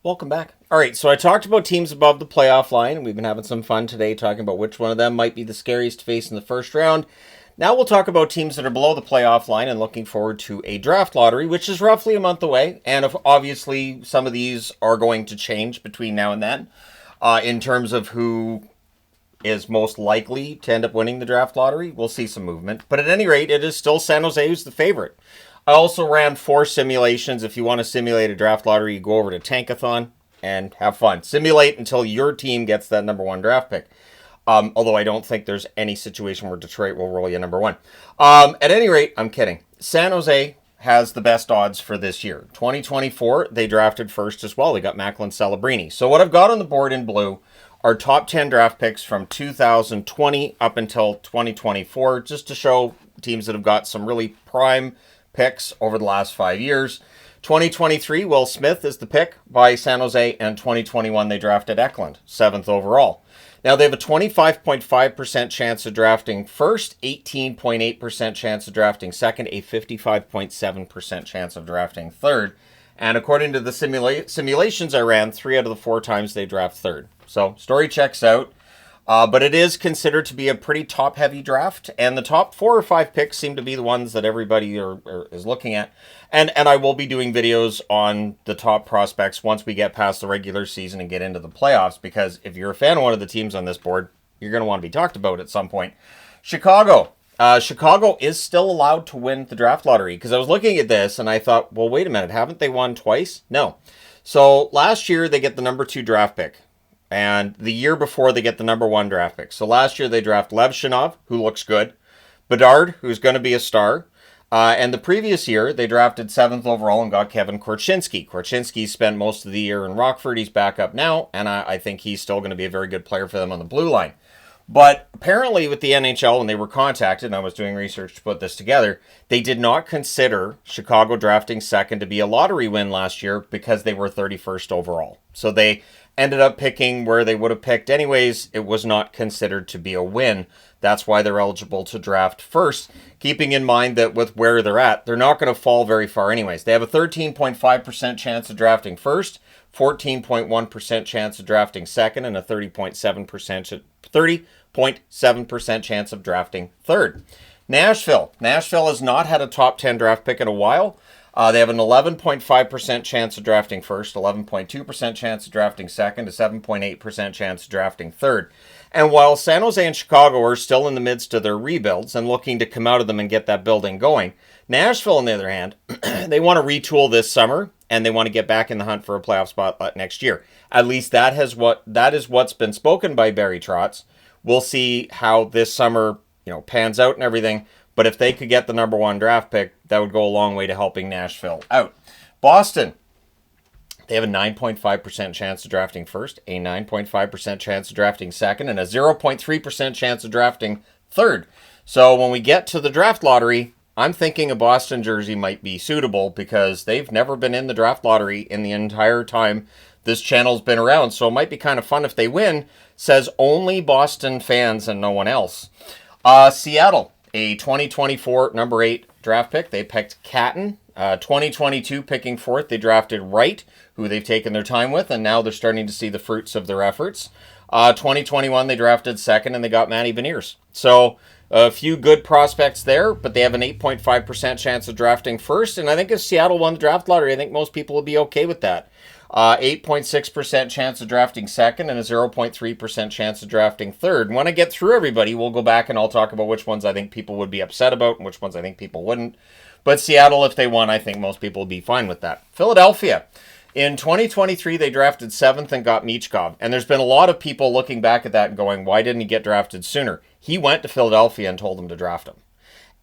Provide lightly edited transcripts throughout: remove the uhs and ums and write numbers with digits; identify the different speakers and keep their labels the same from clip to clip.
Speaker 1: Welcome back. All right, so I talked about teams above the playoff line, and we've been having some fun today talking about which one of them might be the scariest to face in the first round. Now we'll talk about teams that are below the playoff line and looking forward to a draft lottery, which is roughly a month away. And obviously, some of these are going to change between now and then in terms of who is most likely to end up winning the draft lottery. We'll see some movement. But at any rate, it is still San Jose who's the favorite. I also ran 4 simulations. If you want to simulate a draft lottery, you go over to Tankathon and have fun. Simulate until your team gets that number 1 draft pick. Although I don't think there's any situation where Detroit will roll you number 1. At any rate, I'm kidding. San Jose has the best odds for this year. 2024, they drafted first as well. They got Macklin Celebrini. So what I've got on the board in blue are top 10 draft picks from 2020 up until 2024, just to show teams that have got some really prime picks over the last 5 years. 2023, Will Smith is the pick by San Jose, and 2021 they drafted Eklund, 7th overall. Now they have a 25.5% chance of drafting first, 18.8% chance of drafting second, a 55.7% chance of drafting third. And according to the simulations I ran, 3 out of the 4 times they draft third. So story checks out. But it is considered to be a pretty top-heavy draft, and the top 4 or 5 picks seem to be the ones that everybody is looking at. And I will be doing videos on the top prospects once we get past the regular season and get into the playoffs, because if you're a fan of one of the teams on this board, you're going to want to be talked about at some point. Chicago. Chicago is still allowed to win the draft lottery, because I was looking at this and I thought, well, wait a minute, haven't they won twice? No. So last year they get the number 2 draft pick. And the year before, they get the number 1 draft pick. So last year, they draft Lev Shinov, who looks good. Bedard, who's going to be a star. And the previous year, they drafted 7th overall and got Kevin Korchinski. Korchinski spent most of the year in Rockford. He's back up now. And I think he's still going to be a very good player for them on the blue line. But apparently with the NHL, when they were contacted, and I was doing research to put this together, they did not consider Chicago drafting second to be a lottery win last year because they were 31st overall. So they ended up picking where they would have picked anyways. It was not considered to be a win. That's why they're eligible to draft first, keeping in mind that with where they're at, they're not going to fall very far anyways. They have a 13.5% chance of drafting first, 14.1% chance of drafting second, and a 30.7% chance of drafting third. Nashville. Nashville has not had a top 10 draft pick in a while. They have an 11.5% chance of drafting first, 11.2% chance of drafting second, a 7.8% chance of drafting third. And while San Jose and Chicago are still in the midst of their rebuilds and looking to come out of them and get that building going, Nashville, on the other hand, they want to retool this summer and they want to get back in the hunt for a playoff spot next year. At least that is what's been spoken by Barry Trotz. We'll see how this summer, pans out and everything. But if they could get the number 1 draft pick, that would go a long way to helping Nashville out. Boston, they have a 9.5% chance of drafting first, a 9.5% chance of drafting second, and a 0.3% chance of drafting third. So when we get to the draft lottery, I'm thinking a Boston jersey might be suitable because they've never been in the draft lottery in the entire time this channel's been around. So it might be kind of fun if they win. Says only Boston fans and no one else. Seattle. A 2024 number 8 draft pick. They picked Catton. 2022 picking 4th, they drafted Wright, who they've taken their time with, and now they're starting to see the fruits of their efforts. 2021, they drafted 2nd, and they got Matty Beniers. So a few good prospects there, but they have an 8.5% chance of drafting first, and I think if Seattle won the draft lottery, I think most people would be okay with that. 8.6% chance of drafting second and a 0.3% chance of drafting third. When I get through everybody, we'll go back and I'll talk about which ones I think people would be upset about and which ones I think people wouldn't. But Seattle, if they won, I think most people would be fine with that. Philadelphia. In 2023, they drafted 7th and got Michkov. And there's been a lot of people looking back at that and going, why didn't he get drafted sooner? He went to Philadelphia and told them to draft him.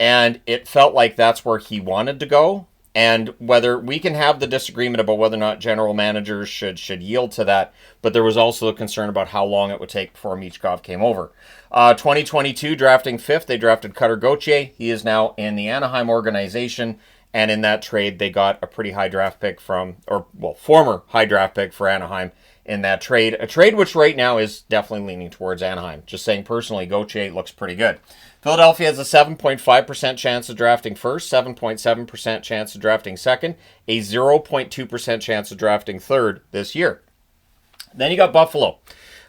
Speaker 1: And it felt like that's where he wanted to go. And whether we can have the disagreement about whether or not general managers should yield to that, but there was also a concern about how long it would take before Michkov came over. 2022 drafting 5th, they drafted Cutter Gauthier. He is now in the Anaheim organization, and in that trade, they got a pretty high draft pick former high draft pick for Anaheim in that trade. A trade which right now is definitely leaning towards Anaheim. Just saying personally, Gauthier looks pretty good. Philadelphia has a 7.5% chance of drafting first, 7.7% chance of drafting second, a 0.2% chance of drafting third this year. Then you got Buffalo,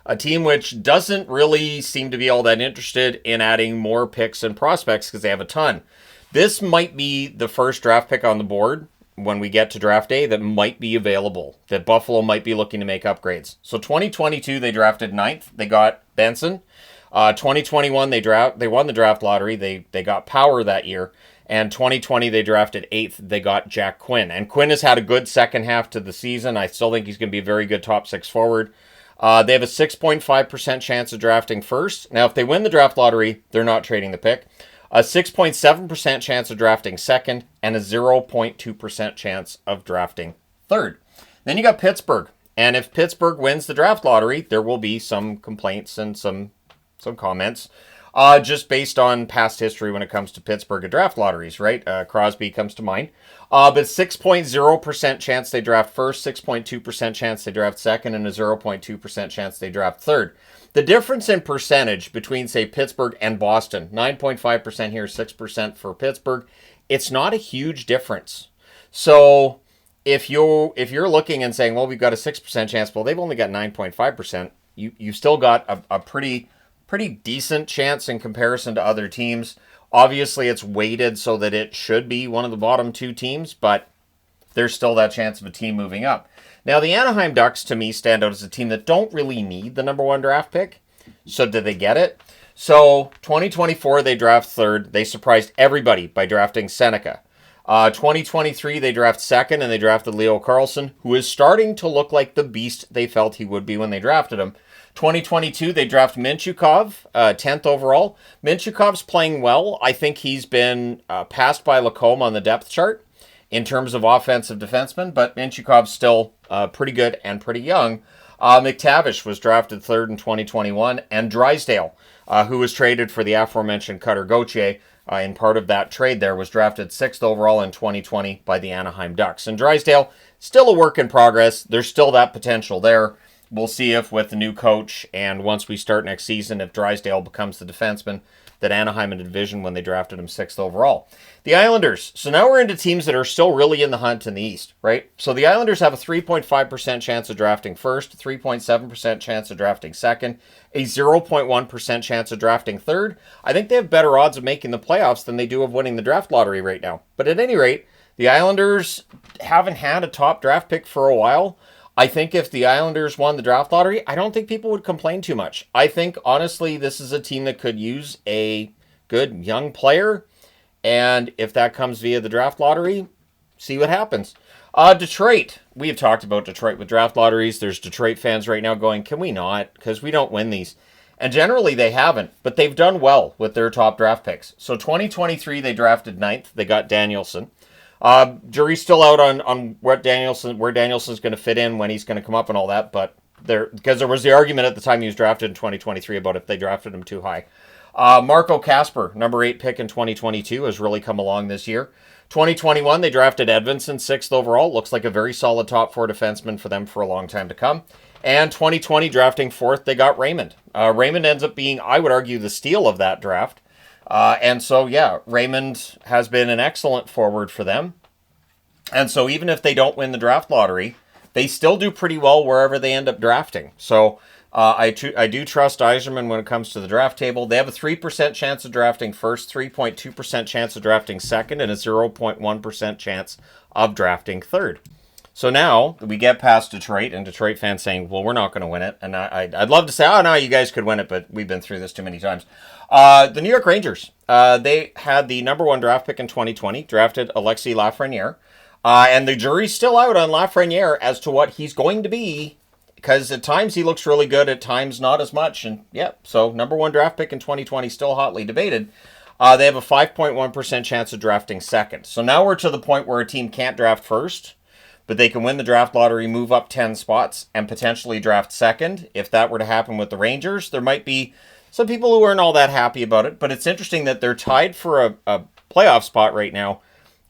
Speaker 1: a team which doesn't really seem to be all that interested in adding more picks and prospects because they have a ton. This might be the first draft pick on the board when we get to draft day that might be available, that Buffalo might be looking to make upgrades. So 2022, they drafted ninth. They got Benson. 2021, they won the draft lottery. They got Power that year. And 2020, they drafted 8th. They got Jack Quinn. And Quinn has had a good second half to the season. I still think he's going to be a very good top 6 forward. They have a 6.5% chance of drafting first. Now, if they win the draft lottery, they're not trading the pick. A 6.7% chance of drafting second, and a 0.2% chance of drafting third. Then you got Pittsburgh. And if Pittsburgh wins the draft lottery, there will be some complaints and some comments. Just based on past history when it comes to Pittsburgh and draft lotteries, right? Crosby comes to mind. But 6.0% chance they draft first, 6.2% chance they draft second, and a 0.2% chance they draft third. The difference in percentage between, say, Pittsburgh and Boston, 9.5% here, 6% for Pittsburgh, it's not a huge difference. So if you're looking and saying, well, we've got a 6% chance, well, they've only got 9.5%, you still got a pretty decent chance in comparison to other teams. Obviously, it's weighted so that it should be one of the bottom 2 teams, but there's still that chance of a team moving up. Now, the Anaheim Ducks, to me, stand out as a team that don't really need the number 1 draft pick. So did they get it? So 2024, they draft third. They surprised everybody by drafting Seneca. 2023, they draft second, and they drafted Leo Carlsson, who is starting to look like the beast they felt he would be when they drafted him. 2022, they draft Mintyukov, 10th overall. Mintyukov's playing well. I think he's been passed by Lacombe on the depth chart in terms of offensive defensemen, but Mintyukov's still pretty good and pretty young. McTavish was drafted 3rd in 2021, and Drysdale, who was traded for the aforementioned Cutter Gauthier in part of that trade there, was drafted 6th overall in 2020 by the Anaheim Ducks. And Drysdale, still a work in progress. There's still that potential there. We'll see if with the new coach and once we start next season, if Drysdale becomes the defenseman that Anaheim had envisioned when they drafted him 6th overall. The Islanders. So now we're into teams that are still really in the hunt in the East, right? So the Islanders have a 3.5% chance of drafting first, 3.7% chance of drafting second, a 0.1% chance of drafting third. I think they have better odds of making the playoffs than they do of winning the draft lottery right now. But at any rate, the Islanders haven't had a top draft pick for a while. I think if the Islanders won the draft lottery, I don't think people would complain too much. I think, honestly, this is a team that could use a good young player. And if that comes via the draft lottery, see what happens. Detroit. We have talked about Detroit with draft lotteries. There's Detroit fans right now going, can we not? Because we don't win these. And generally, they haven't. But they've done well with their top draft picks. So 2023, they drafted 9th. They got Danielson. Jury's still out on where Danielson's going to fit in, when he's going to come up and all that, but because there was the argument at the time he was drafted in 2023 about if they drafted him too high. Marco Kasper, number 8 pick in 2022, has really come along this year. 2021, they drafted Edvinsson 6th overall. Looks like a very solid top 4 defenseman for them for a long time to come. And 2020, drafting 4th, they got Raymond. Raymond ends up being, I would argue, the steal of that draft. And so, yeah, Raymond has been an excellent forward for them. And so even if they don't win the draft lottery, they still do pretty well wherever they end up drafting. So I do trust Yzerman when it comes to the draft table. They have a 3% chance of drafting first, 3.2% chance of drafting second, and a 0.1% chance of drafting third. So now we get past Detroit, and Detroit fans saying, well, we're not going to win it. And I'd love to say, oh, no, you guys could win it, but we've been through this too many times. The New York Rangers, they had the number 1 draft pick in 2020, drafted Alexis Lafreniere. And the jury's still out on Lafreniere as to what he's going to be, because at times he looks really good, at times not as much. And yeah, so number 1 draft pick in 2020, still hotly debated. They have a 5.1% chance of drafting second. So now we're to the point where a team can't draft first, but they can win the draft lottery, move up 10 spots, and potentially draft second. If that were to happen with the Rangers, there might be some people who aren't all that happy about it, but it's interesting that they're tied for a playoff spot right now,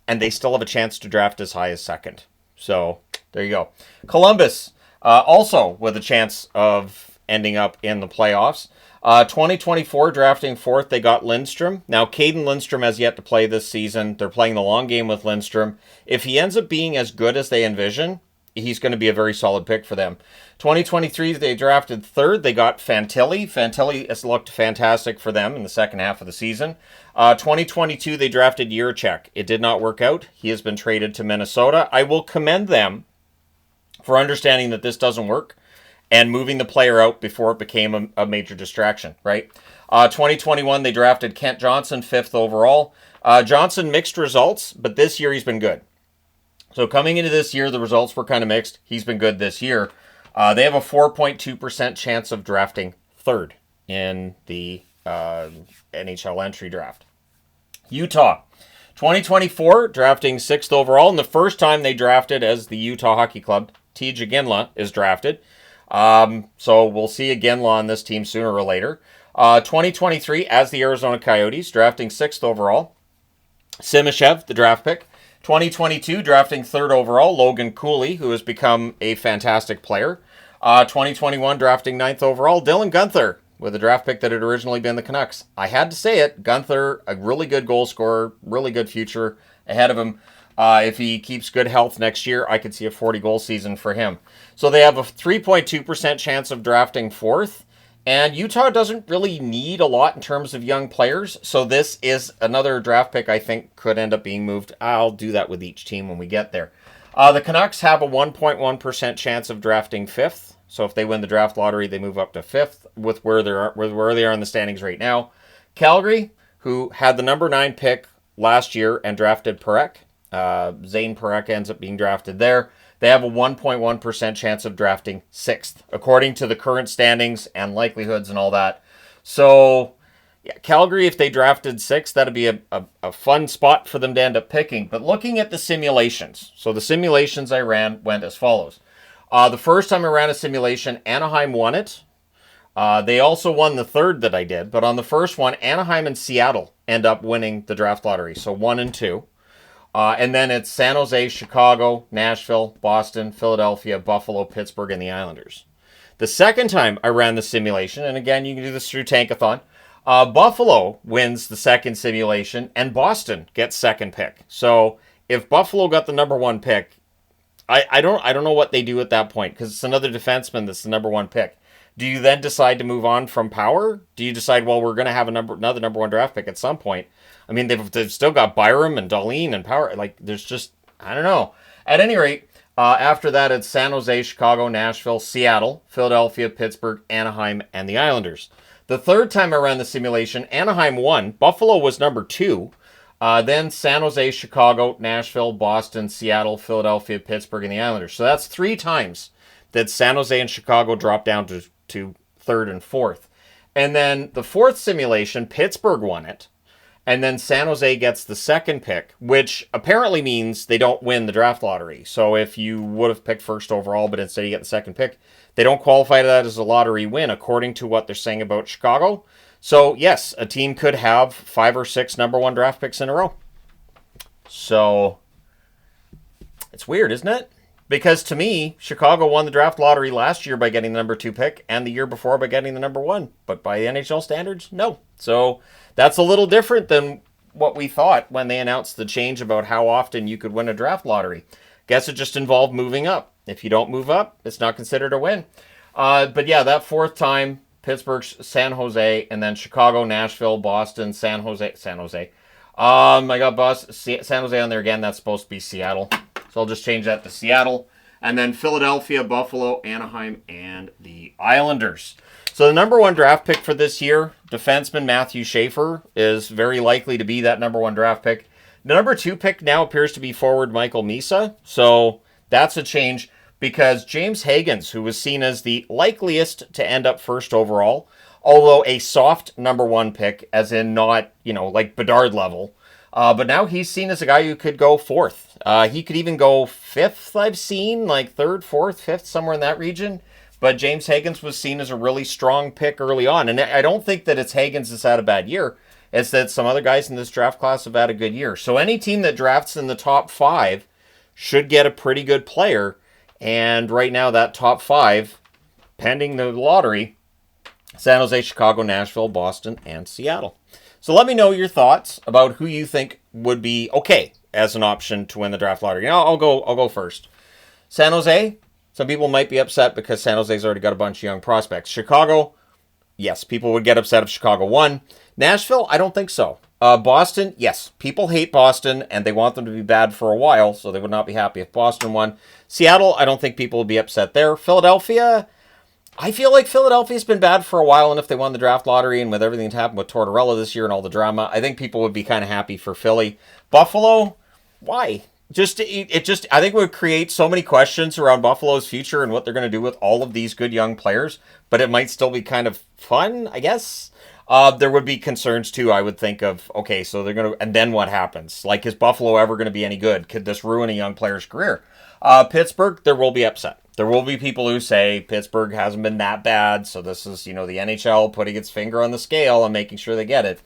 Speaker 1: and they still have a chance to draft as high as second. So there you go. Columbus, also with a chance of ending up in the playoffs. 2024, drafting 4th, they got Lindstrom. Now, Caden Lindstrom has yet to play this season. They're playing the long game with Lindstrom. If he ends up being as good as they envision, he's going to be a very solid pick for them. 2023, they drafted 3rd. They got Fantilli. Fantilli has looked fantastic for them in the second half of the season. 2022, they drafted Yurchek. It did not work out. He has been traded to Minnesota. I will commend them for understanding that this doesn't work and moving the player out before it became a major distraction, right? 2021, they drafted Kent Johnson, 5th overall. Johnson, mixed results, but this year he's been good. So coming into this year, the results were kind of mixed. He's been good this year. They have a 4.2% chance of drafting 3rd in the NHL entry draft. Utah, 2024, drafting 6th overall. And the first time they drafted as the Utah Hockey Club, T.J. Ginla is drafted. So we'll see a Ginla on this team sooner or later. 2023, as the Arizona Coyotes, drafting 6th overall. Simashev, the draft pick. 2022, drafting 3rd overall, Logan Cooley, who has become a fantastic player. 2021, drafting 9th overall, Dylan Guenther, with a draft pick that had originally been the Canucks. I had to say it, Guenther, a really good goal scorer, really good future ahead of him. If he keeps good health next year, I could see a 40-goal season for him. So they have a 3.2% chance of drafting 4th. And Utah doesn't really need a lot in terms of young players. So this is another draft pick I think could end up being moved. I'll do that with each team when we get there. The Canucks have a 1.1% chance of drafting 5th. So if they win the draft lottery, they move up to 5th with where they are in the standings right now. Calgary, who had the number 9 pick last year and drafted Parekh. Zane Parekh ends up being drafted there. They have a 1.1% chance of drafting 6th, according to the current standings and likelihoods and all that. So, yeah, Calgary, if they drafted 6th, that'd be a fun spot for them to end up picking. But looking at the simulations, so the simulations I ran went as follows. The first time I ran a simulation, Anaheim won it. They also won the 3rd that I did. But on the first one, Anaheim and Seattle end up winning the draft lottery. So 1 and 2. And then it's San Jose, Chicago, Nashville, Boston, Philadelphia, Buffalo, Pittsburgh, and the Islanders. The second time I ran the simulation, and again, you can do this through Tankathon, Buffalo wins the second simulation, and Boston gets 2nd pick. So if Buffalo got the number 1 pick, I don't know what they do at that point, because it's another defenseman that's the number 1 pick. Do you then decide to move on from Power? Do you decide, well, we're going to have another number 1 draft pick at some point? I mean, they've still got Byram and Dahlin and Power. Like, there's just, I don't know. At any rate, after that, it's San Jose, Chicago, Nashville, Seattle, Philadelphia, Pittsburgh, Anaheim, and the Islanders. The third time I ran the simulation, Anaheim won. Buffalo was number 2. Then San Jose, Chicago, Nashville, Boston, Seattle, Philadelphia, Pittsburgh, and the Islanders. So that's 3 times that San Jose and Chicago dropped down to 3rd and 4th. And then the 4th simulation, Pittsburgh won it. And then San Jose gets the 2nd pick, which apparently means they don't win the draft lottery. So if you would have picked 1st overall, but instead you get the 2nd pick, they don't qualify to that as a lottery win, according to what they're saying about Chicago. So yes, a team could have 5 or 6 number 1 draft picks in a row. So it's weird, isn't it? Because to me, Chicago won the draft lottery last year by getting the number 2 pick and the year before by getting the number 1. But by NHL standards, no. So that's a little different than what we thought when they announced the change about how often you could win a draft lottery. Guess it just involved moving up. If you don't move up, it's not considered a win. But yeah, that 4th time, Pittsburgh, San Jose, and then Chicago, Nashville, Boston, San Jose. I got San Jose on there again. That's supposed to be Seattle. So I'll just change that to Seattle. And then Philadelphia, Buffalo, Anaheim, and the Islanders. So the number 1 draft pick for this year, defenseman Matthew Schaefer, is very likely to be that number 1 draft pick. The number 2 pick now appears to be forward Michael Misa. So that's a change because James Higgins, who was seen as the likeliest to end up 1st overall, although a soft number 1 pick, as in not, like Bedard level, but now he's seen as a guy who could go 4th. He could even go 5th, I've seen, like 3rd, 4th, 5th, somewhere in that region. But James Higgins was seen as a really strong pick early on. And I don't think that it's Higgins that's had a bad year. It's that some other guys in this draft class have had a good year. So any team that drafts in the top 5 should get a pretty good player. And right now that top 5 pending the lottery, San Jose, Chicago, Nashville, Boston, and Seattle. So let me know your thoughts about who you think would be okay as an option to win the draft lottery. Now, I'll go first. San Jose, some people might be upset because San Jose's already got a bunch of young prospects. Chicago, yes, people would get upset if Chicago won. Nashville, I don't think so. Boston, yes, people hate Boston and they want them to be bad for a while, so they would not be happy if Boston won. Seattle, I don't think people would be upset there. Philadelphia, I feel like Philadelphia's been bad for a while, and if they won the draft lottery and with everything that happened with Tortorella this year and all the drama, I think people would be kind of happy for Philly. Buffalo, why? I think it would create so many questions around Buffalo's future and what they're going to do with all of these good young players, but it might still be kind of fun, I guess. There would be concerns too, I would think of, okay, so they're going to, and then what happens? Like, is Buffalo ever going to be any good? Could this ruin a young player's career? Pittsburgh, there will be upset. There will be people who say Pittsburgh hasn't been that bad, so this is, the NHL putting its finger on the scale and making sure they get it.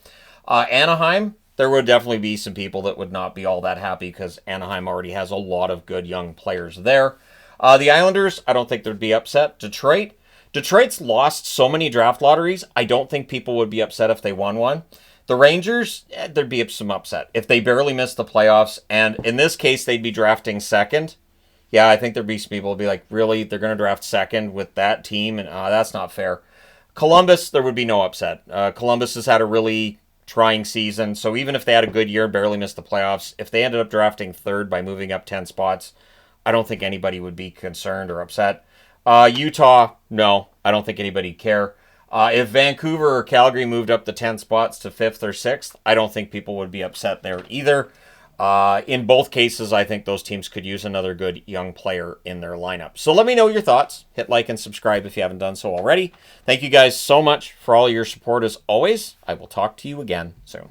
Speaker 1: Anaheim, there would definitely be some people that would not be all that happy because Anaheim already has a lot of good young players there. The Islanders, I don't think they'd be upset. Detroit's lost so many draft lotteries, I don't think people would be upset if they won one. The Rangers, there'd be some upset if they barely missed the playoffs, and in this case, they'd be drafting second. Yeah, I think there'd be some people who'd be like, really? They're going to draft second with that team? And that's not fair. Columbus, there would be no upset. Columbus has had a really trying season, so even if they had a good year, barely missed the playoffs, if they ended up drafting third by moving up 10 spots, I don't think anybody would be concerned or upset. Utah, no, I don't think anybody'd care. If Vancouver or Calgary moved up the 10 spots to 5th or 6th, I don't think people would be upset there either. In both cases, I think those teams could use another good young player in their lineup. So let me know your thoughts. Hit like and subscribe if you haven't done so already. Thank you guys so much for all your support as always. I will talk to you again soon.